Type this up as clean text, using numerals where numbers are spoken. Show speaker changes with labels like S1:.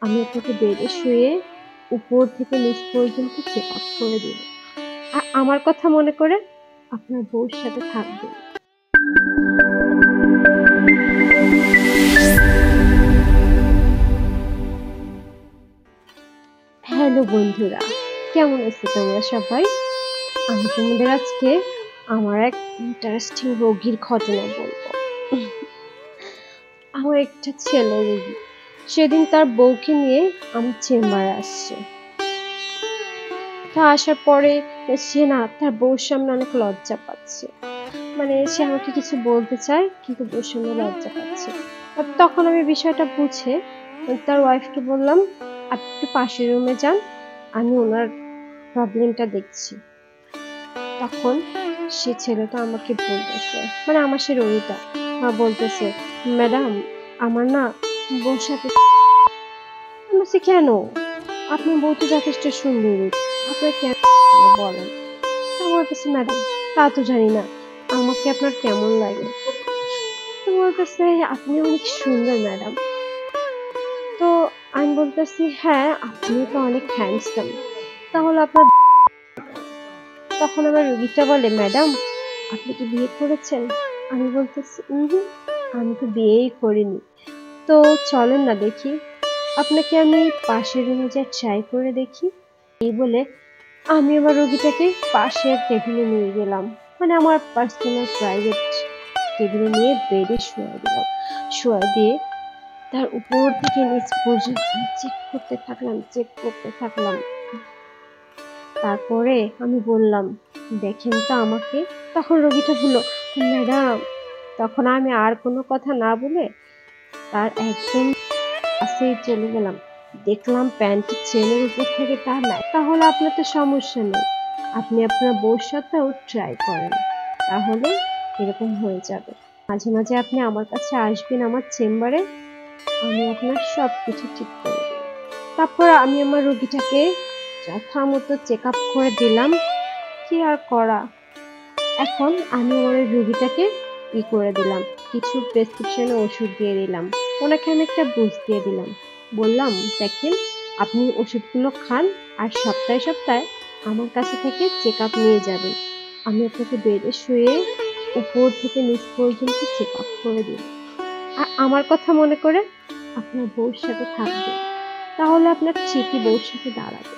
S1: আমি আপনাকে বেডে শুয়ে উপর থেকে নিচ পর্যন্ত চেক আপ করে দিব। আর আমার কথা মনে করে আপনার বউর সাথে থাকবেন। হ্যালো বন্ধুরা, কেমন আছো তোমরা সবাই? আমি তোমাদের আজকে আমার এক ইন্টারেস্টিং রোগীর ঘটনা বলবো। আমার একটা ছেলে রোগী সেদিন তার বউকে নিয়ে আমার চেম্বারে আসছে। তা আসার পরে সে না তার বউর সামনে অনেক লজ্জা পাচ্ছে। মানে সে আমাকে কিছু বলতে চায় কিন্তু বউর সামনে লজ্জা পাচ্ছে। আর তখন আমি বিষয়টা বুঝে তার ওয়াইফকে বললাম, আপনি একটু পাশের রুমে যান, আমি ওনার প্রবলেমটা দেখছি। তখন সে ছেলেটা আমাকে বলতেছে, মানে আমার সে রোগীটা বলতেছে, ম্যাডাম আমার না বউর সাথে। আমি বলছি, কেন? আপনার বউ তো যথেষ্ট সুন্দরী, আপনার কেন বলেন? তা বলতেছে, ম্যাডাম তা তো জানি না, আমাকে আপনার কেমন লাগে। তো বলতেছে, আপনি অনেক সুন্দর ম্যাডাম। তো আমি বলতেছি, হ্যাঁ আপনি তো অনেক হ্যান্ডসাম, তাহলে আপনার। তখন আমার রোগীটা বলে, ম্যাডাম আপনি কি বিয়ে করেছেন? আমি বলতেছি, আমি তো বিয়েই করিনি। তো চলেন না দেখি, আপনাকে আমি পাশের রুমে যা ট্রাই করে দেখি। এই বলে আমি আমার রোগীটাকে পাশের টেবিলে নিয়ে গেলাম, মানে আমার পার্সোনাল প্রাইভেট টেবিলে নিয়ে বেডে শুয়ে দিলাম। শুয়ে দিয়ে তার উপর থেকে নিচ পর্যন্ত চেক করতে থাকলাম। তারপরে আমি বললাম, দেখেন তো আমাকে। তখন রোগীটা বলল, ম্যাডাম। তখন আমি আর কোনো কথা না বলে তার একদম কাছেই চলে গেলাম। দেখলাম প্যান্টের চেনের উপর থেকে তার নাই। তাহলে আপনার তো সমস্যা নেই, আপনি আপনার বউর সাথেও ট্রাই করেন, তাহলে এরকম হয়ে যাবে। মাঝে মাঝে আপনি আমার কাছে আসবেন আমার চেম্বারে, আমি আপনার সবকিছু ঠিক করে দেব। তারপর আমি আমার রোগীটাকে যথামতো চেক আপ করে দিলাম। কি আর করা, এখন আমি আমার ওই রোগীটাকে করে দিলাম, কিছু প্রেসক্রিপশনে ওষুধ দিয়ে দিলাম। ওনাকে আমি একটা বুঝ দিয়ে দিলাম, বললাম, দেখেন আপনি ওষুধগুলো খান, আর সপ্তাহে সপ্তাহে আমার কাছে থেকে চেক আপ নিয়ে যাবেন। আমি আপনাকে বেডে শুয়ে উপর থেকে নিচ পর্যন্ত চেক আপ করে দিব। আর আমার কথা মনে করে আপনার বউর সাথে থাকবেন, তাহলে আপনার ঠিকই বউর সাথে দাঁড়াবে।